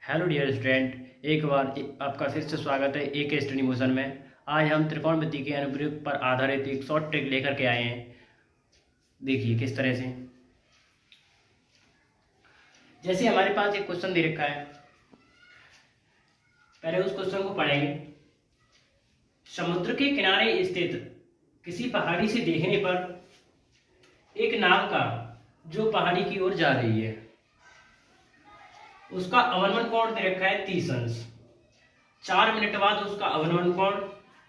Hello dear student, एक बार आपका फिर से स्वागत है एक स्टडी मोशन में। आज हम त्रिकोणमिति के अनुप्रयोग पर आधारित एक शॉर्ट ट्रिक लेकर के आए हैं। देखिए किस तरह से। जैसे हमारे पास एक क्वेश्चन दे रखा है, पहले उस क्वेश्चन को पढ़ेंगे। समुद्र के किनारे स्थित किसी पहाड़ी से देखने पर एक नाव का जो पहाड़ी की ओर जा रही है उसका अवनमन कोण दे रखा है 30 अंश। 4 मिनट बाद उसका अवनमन कोण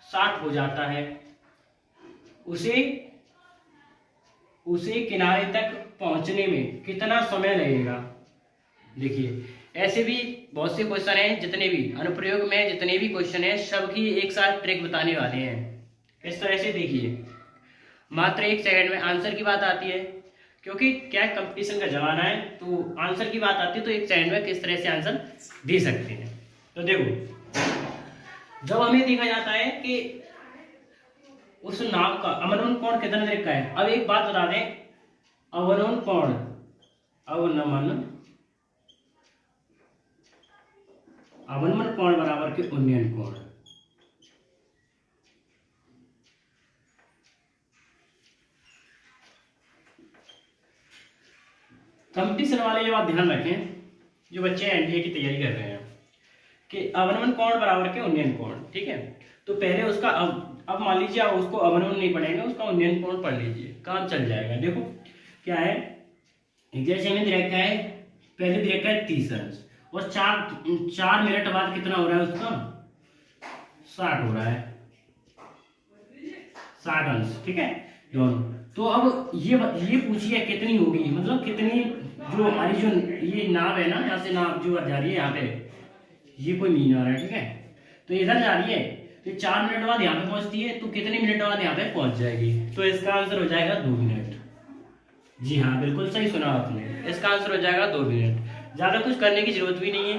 60 हो जाता है। उसे किनारे तक पहुंचने में कितना समय लगेगा। देखिए ऐसे भी बहुत से क्वेश्चन हैं, जितने भी अनुप्रयोग में जितने भी क्वेश्चन हैं सबकी एक साथ ट्रिक बताने वाले हैं। इस तरह से देखिए, मात्र 1 सेकंड में आंसर की बात आती है, क्योंकि क्या कंपटीशन का जमाना है तो आंसर की बात आती है तो 1 सेकंड में किस तरह से आंसर दे सकते हैं। तो देखो, जब हमें देखा जाता है कि उस नाव का अवनमन कोण कितना दिख रहा है। अब एक बात बता दें, अवनमन कोण बराबर के उन्नयन कोण। कंपटीशन वाले जब आप ध्यान रखें, जो बच्चे एनडीए की तैयारी कर रहे हैं, कि अवनमन कोण बराबर के उन्नयन कोण, ठीक है। तो पहले उसका अब मान लीजिए आप उसको अवनमन नहीं पढ़ेंगे, उसका उन्नयन कोण पढ़ लीजिए, काम चल जाएगा। देखो क्या है, जैसे हमें दे रखा है, पहले दे रखा है 30 अंश और 4 मिनट बाद कितना हो रहा है उसका 60 हो रहा है, 60 अंश, ठीक है दोनों। तो अब ये पूछिए कितनी होगी, मतलब कितनी, जो हमारी जो ये नाव है ना, यहाँ से नाव जो जा रही है यहाँ पे, ये कोई मीन आ रहा है, ठीक है। तो इधर जा रही है तो 4 मिनट बाद यहाँ पे पहुंचती है, तो कितने मिनट बाद यहाँ पे पहुंच जाएगी। तो इसका आंसर हो जाएगा 2 मिनट। जी हाँ, बिल्कुल सही सुना आपने, इसका आंसर हो जाएगा 2 मिनट। ज्यादा कुछ करने की जरूरत भी नहीं है,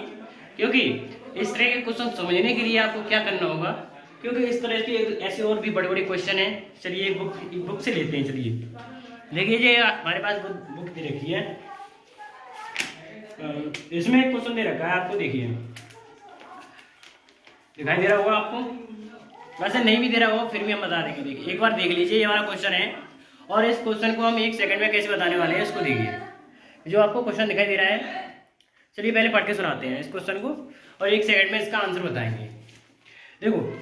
क्योंकि इस तरह के क्वेश्चन समझने के लिए आपको क्या करना होगा, क्योंकि इस तरह के ऐसे और भी बड़े बड़े क्वेश्चन हैं। चलिए एक बुक से लेते हैं। चलिए देखिए, ये हमारे पास बुक दे रखी है, इसमें एक क्वेश्चन दे रखा है आपको। देखिए दिखाई दे रहा होगा आपको, वैसे नहीं भी दे रहा होगा फिर भी हम बता देंगे। देखिए एक बार देख लीजिए, ये वाला क्वेश्चन है और इस क्वेश्चन को हम 1 सेकंड में कैसे बताने वाले हैं इसको देखिए। जो आपको क्वेश्चन दिखाई दे रहा है, चलिए पहले पढ़ के सुनाते हैं इस क्वेश्चन को और 1 सेकंड में इसका आंसर बताएंगे। देखो,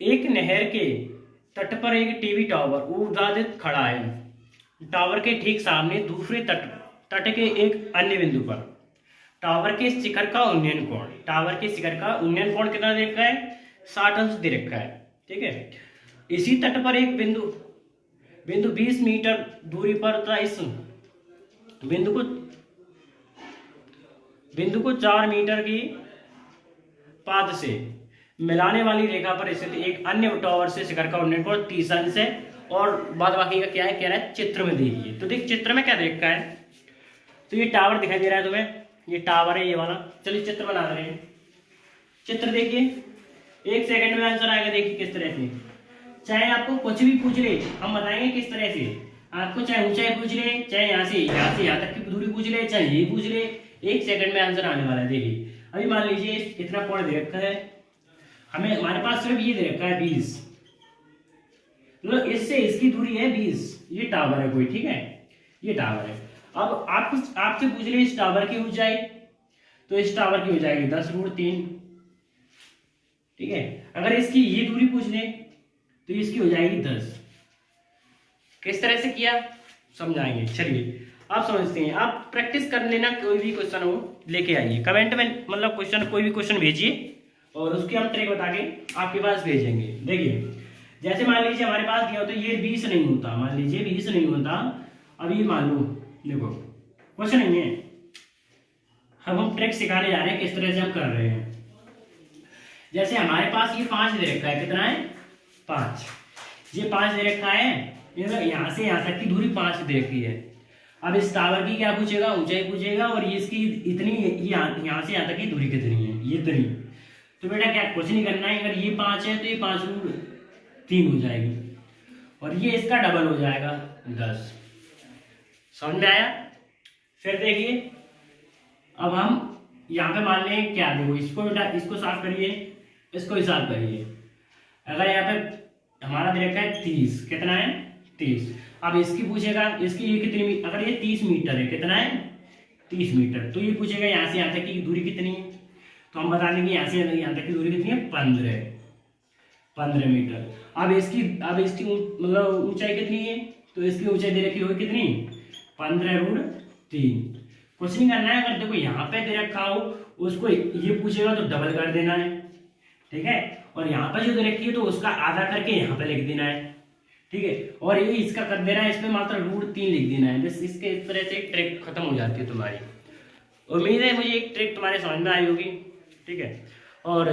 एक नहर के तट पर एक टीवी टावर उद्घाटित खड़ा है। टावर के ठीक सामने दूसरे तट के एक अन्य बिंदु पर टावर के शिखर का उन्नयन कोण, टावर के शिखर का उन्नयन कोण कितना दे रखा है 60 अंश दे रखा है, ठीक है। इसी तट पर एक बिंदु 20 मीटर दूरी पर तथा इस बिंदु को 4 मीटर की पाद से मिलाने वाली रेखा पर स्थित एक अन्य टावर से शिखर का उन्नयन कोण 30 अंश है। और बाद बाकी का क्या है, कह रहा है चित्र में देखिए। तो देख चित्र में क्या देखा है, तो ये टावर दिखाई दे रहा है तुम्हें, ये टावर है ये वाला। चलिए चित्र बना रहे हैं, चित्र देखिए, 1 सेकंड में आंसर आएगा। देखिए किस तरह से, चाहे आपको कुछ भी पूछ ले हम बताएंगे किस तरह से। आपको चाहे ऊंचाई पूछ ले, चाहे यहाँ से यहाँ तक की दूरी पूछ ले, चाहे ये पूछ ले, 1 सेकंड में आंसर आने वाला है। देखिए अभी मान लीजिए इतना कोण दे रखा है हमें, हमारे पास सिर्फ ये दे रखा है 20, मतलब इससे इसकी दूरी है 20। ये टावर है कोई, ठीक है, ये टावर है। अब आपसे पूछ रहे इस टावर की ऊंचाई, तो इस टावर की हो जाएगी 10√3, ठीक है। अगर इसकी ये दूरी पूछ ले तो इसकी हो जाएगी 10। किस तरह से किया समझाएंगे, चलिए आप समझते हैं। आप प्रैक्टिस कर लेना, कोई भी क्वेश्चन हो लेके आइए कमेंट में, मतलब क्वेश्चन कोई भी क्वेश्चन भेजिए और उसकी हम ट्रिक बता के आपके पास भेजेंगे। देखिए जैसे मान लीजिए हमारे पास दिया हो तो ये 20 नहीं होता, मान लीजिए 20 नहीं होता। अब ये मान लो, देखो क्वेश्चन नहीं है, हम ट्रिक सिखाने जा रहे हैं किस तरह से हम कर रहे हैं। जैसे हमारे पास ये 5 दे रखा है, कितना है 5, ये 5 दे रखा है, यहाँ से यहाँ तक की दूरी 5 दे रखी है। अब इस टावर की क्या पूछेगा, ऊंचाई पूछेगा, और ये इसकी इतनी, यहाँ से यहाँ तक की दूरी कितनी है, ये इतनी। तो बेटा क्या कुछ नहीं करना है, अगर ये 5 है तो ये 5√3 हो जाएगी और ये इसका डबल हो जाएगा 10। समझ में आया। फिर देखिए अब हम यहाँ पे मान लें क्या, देखो इसको साफ करिए, इसको ही साफ करिए। अगर यहाँ पे हमारा दे रखा है 30, कितना है 30। अब इसकी पूछेगा इसकी ये कितनी, अगर ये 30 मीटर है, कितना है 30 मीटर, तो ये पूछेगा यहाँ से यहाँ तक की दूरी कितनी है, तो हम बता देंगे यहाँ से यहाँ तक की दूरी कितनी है 15 मीटर। अब इसकी मतलब ऊंचाई कितनी है, तो इसकी ऊंचाई दे रखी होगी कितनी 15√3। कुछ नहीं करना है, अगर देखो यहाँ पे दे रखा हो उसको ये पूछेगा तो डबल कर देना है, ठीक है, और यहाँ पे जो दे रखी है तो उसका आधा करके यहाँ पे लिख देना है, ठीक है, और ये इसका कर देना है, इसमें मात्र √3 लिख देना है। बस इसके इस तरह से एक ट्रिक खत्म हो जाती है तुम्हारी। उम्मीद है मुझे एक ट्रिक तुम्हारे समझ में आई होगी, ठीक है, और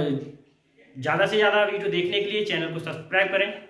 ज़्यादा से ज़्यादा वीडियो देखने के लिए चैनल को सब्सक्राइब करें।